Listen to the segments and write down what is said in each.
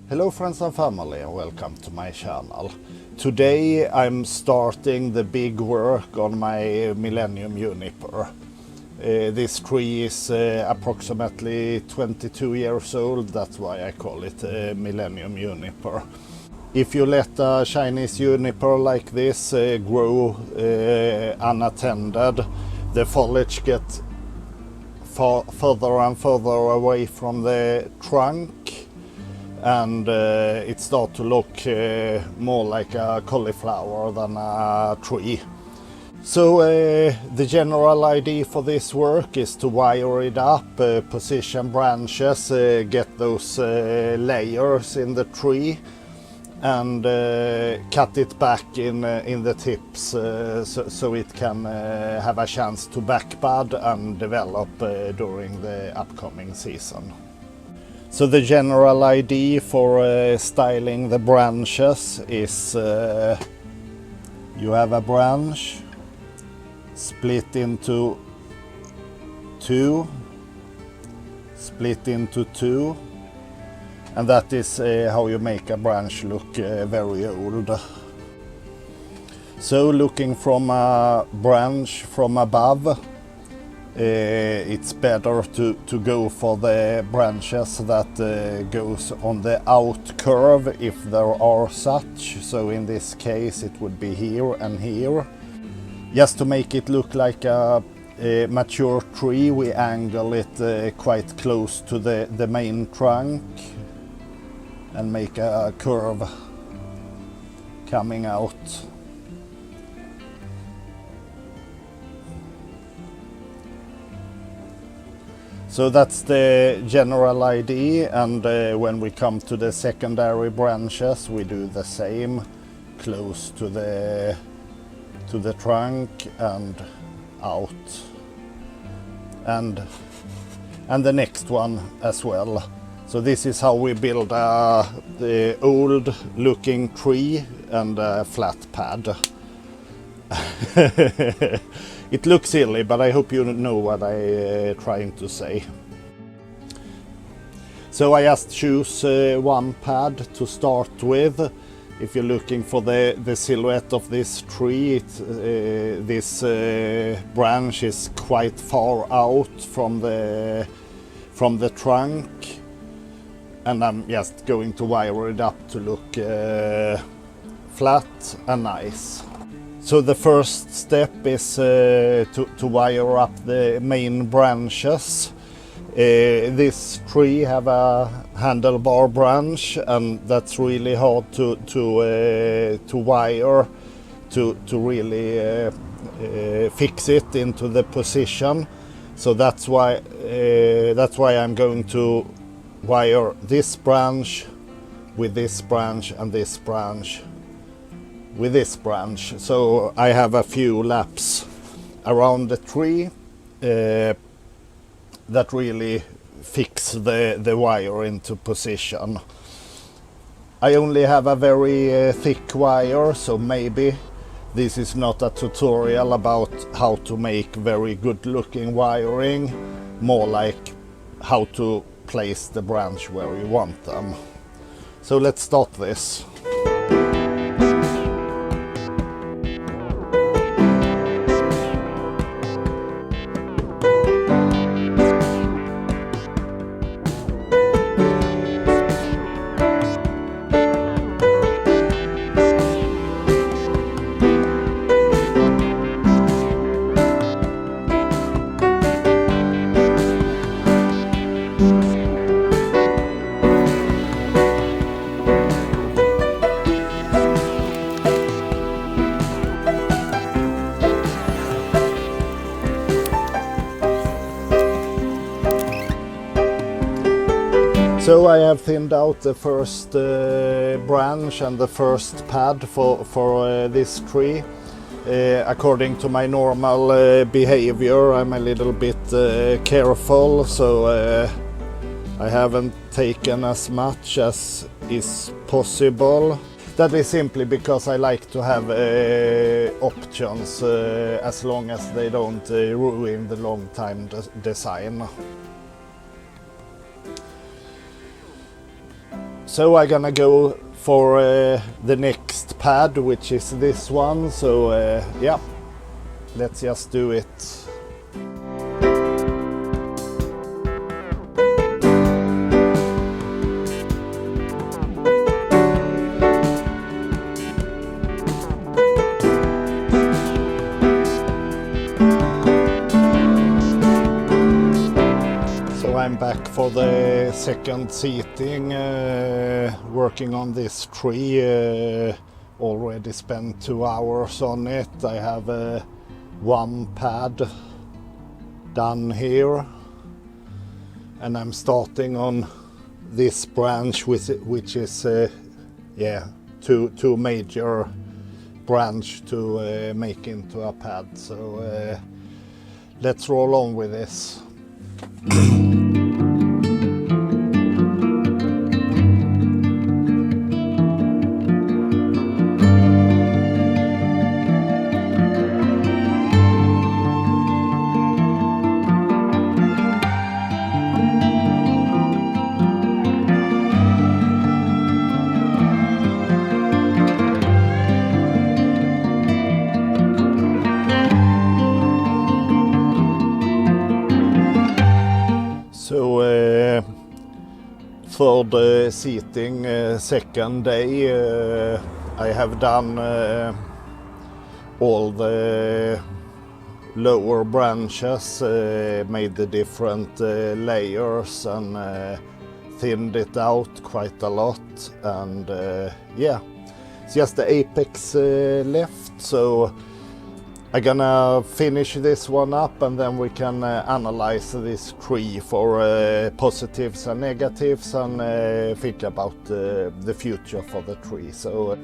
Hello friends and family, and welcome to my channel. Today I'm starting the big work on my millenium juniper. This tree is approximately 22 years old, that's why I call it millenium juniper. If you let a Chinese juniper like this grow unattended, the foliage gets further and further away from the trunk, and it starts to look more like a cauliflower than a tree. So the general idea for this work is to wire it up, position branches, get those layers in the tree, and cut it back in the tips so it can have a chance to backbud and develop during the upcoming season. So the general idea for styling the branches is you have a branch split into two, and that is how you make a branch look very old. So looking from a branch from above, it's better to go for the branches that goes on the out curve if there are such. So in this case it would be here and here. Just to make it look like a mature tree, we angle it quite close to the main trunk and make a curve coming out. So that's the general idea, and when we come to the secondary branches we do the same, close to the trunk and out, and the next one as well. So this is how we build the old looking tree and a flat pad. It looks silly, but I hope you know what I'm trying to say. So I just choose one pad to start with. If you're looking for the silhouette of this tree, this branch is quite far out from the trunk, and I'm just going to wire it up to look flat and nice. So the first step is to wire up the main branches. This tree have a handlebar branch, and that's really hard to wire to really fix it into the position. So that's why I'm going to wire this branch with this branch and this branch with this branch. So I have a few laps around the tree that really fix the wire into position. I only have a very thick wire, so maybe this is not a tutorial about how to make very good looking wiring, more like how to place the branch where you want them. So let's start this. So I have thinned out the first branch and the first pad for this tree. According to my normal behavior, I'm a little bit careful, so I haven't taken as much as is possible. That is simply because I like to have options as long as they don't ruin the long time design. So I'm gonna go for the next pad, which is this one. So yeah, let's just do it. I'm back for the second seating, working on this tree. Already spent 2 hours on it. I have one pad done here, and I'm starting on this branch, which is yeah, two major branch to make into a pad. So let's roll on with this. Third seating, second day, I have done all the lower branches, made the different layers and thinned it out quite a lot, and yeah, it's just the apex left. So I'm gonna finish this one up, and then we can analyze this tree for positives and negatives, and think about the future for the tree. So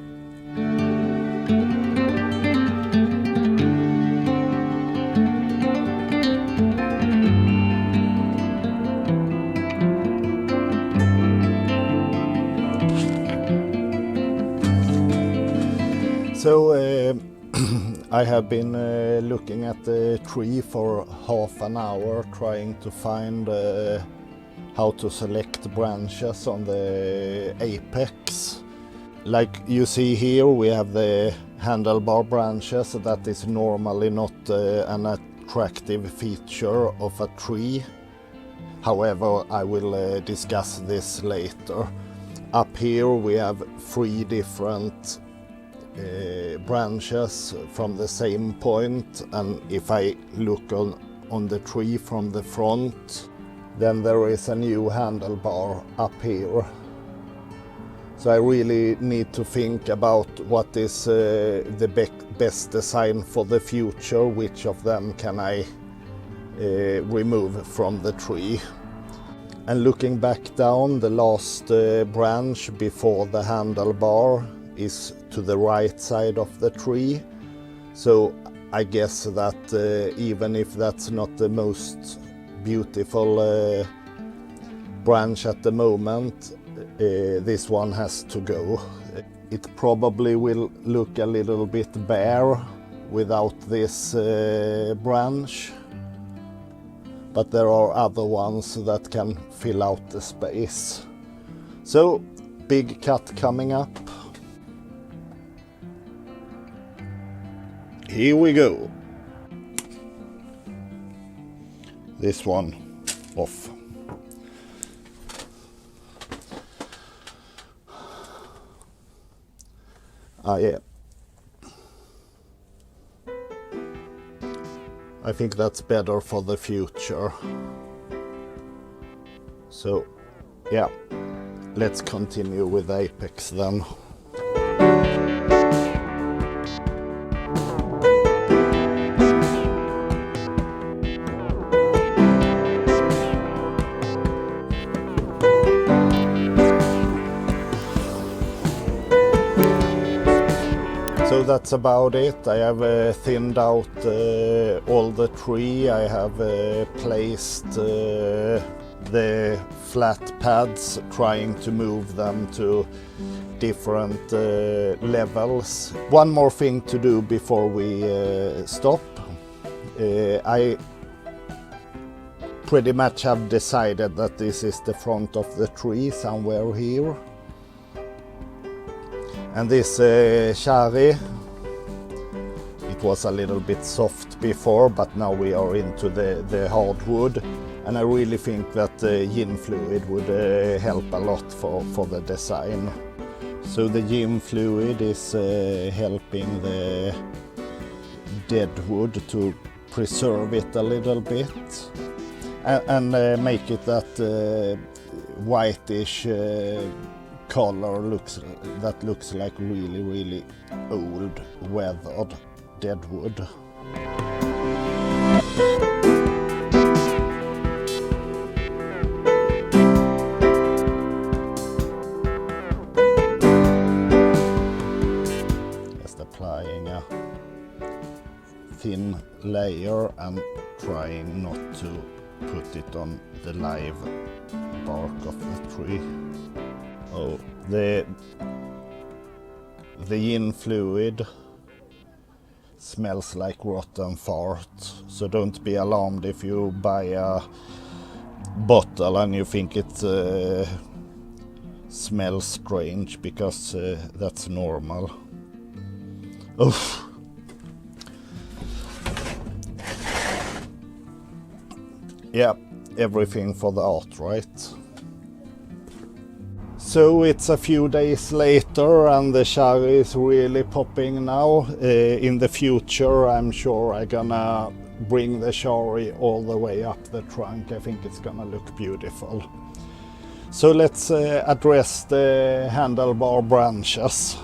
I have been looking at the tree for half an hour, trying to find how to select branches on the apex. Like you see here, we have the handlebar branches. That is normally not an attractive feature of a tree. However, I will discuss this later. Up here we have 3 different branches from the same point, and if I look on the tree from the front, then there is a new handlebar up here. So I really need to think about what is the best design for the future, which of them can I remove from the tree. And looking back down, the last branch before the handlebar is to the right side of the tree. So I guess that even if that's not the most beautiful branch at the moment, this one has to go. It probably will look a little bit bare without this branch, but there are other ones that can fill out the space. So big cut coming up. Here we go. This one off. Yeah. I think that's better for the future. So, yeah, let's continue with apex then. So that's about it. I have thinned out all the tree. I have placed the flat pads, trying to move them to different levels. One more thing to do before we stop. I pretty much have decided that this is the front of the tree somewhere here. And this cherry, it was a little bit soft before, but now we are into the hardwood, and I really think that yin fluid would help a lot for the design. So the yin fluid is helping the dead wood to preserve it a little bit and make it that whitish color that looks like really old weathered dead wood. Just applying a thin layer and trying not to put it on the live bark of the tree. Oh, the yin fluid smells like rotten fart, so don't be alarmed if you buy a bottle and you think it smells strange, because that's normal. Oof. Yeah, everything for the art, right? So it's a few days later and the cherry is really popping now. In the future I'm sure I'm gonna bring the cherry all the way up the trunk. I think it's gonna look beautiful. So let's address the handlebar branches.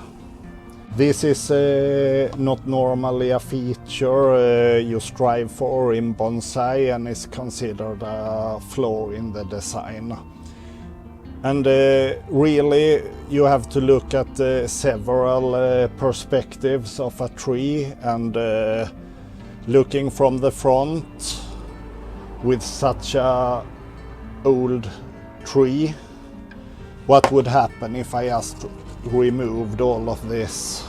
This is not normally a feature you strive for in bonsai, and is considered a flaw in the design. And really you have to look at several perspectives of a tree, and looking from the front with such a old tree, what would happen if I just removed all of this?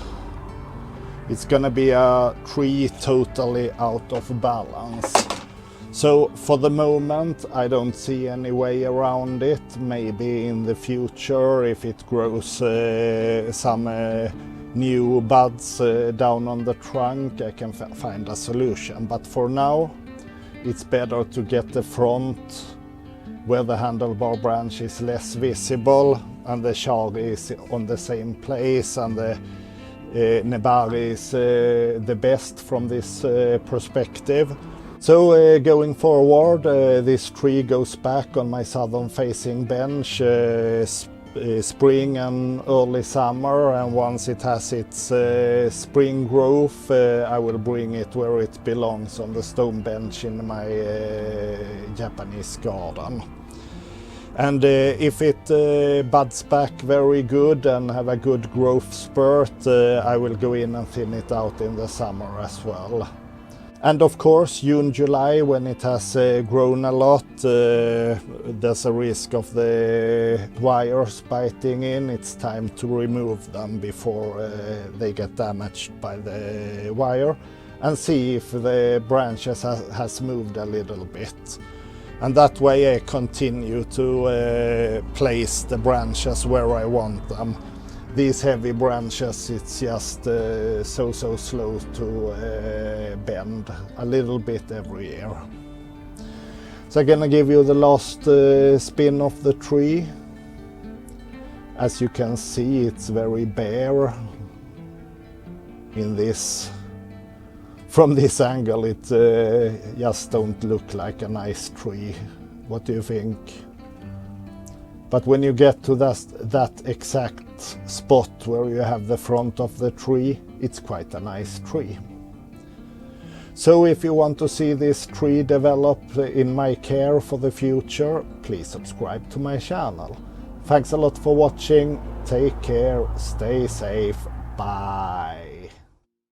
It's gonna be a tree totally out of balance. So for the moment I don't see any way around it. Maybe in the future, if it grows some new buds down on the trunk, I can find a solution. But for now it's better to get the front where the handlebar branch is less visible and the cherry is on the same place, and the nebari is the best from this perspective. So going forward, this tree goes back on my southern facing bench spring and early summer, and once it has its spring growth I will bring it where it belongs, on the stone bench in my Japanese garden. And if it buds back very good and have a good growth spurt, I will go in and thin it out in the summer as well. And of course, June, July, when it has grown a lot, there's a risk of the wires biting in. It's time to remove them before they get damaged by the wire, and see if the branches has moved a little bit. And that way I continue to place the branches where I want them. These heavy branches, it's just so slow to bend a little bit every year. So I'm gonna give you the last spin of the tree. As you can see, it's very bare in this. From this angle it just don't look like a nice tree. What do you think? But when you get to that exact spot where you have the front of the tree, it's quite a nice tree. So if you want to see this tree develop in my care for the future, please subscribe to my channel. Thanks a lot for watching. Take care, stay safe, bye.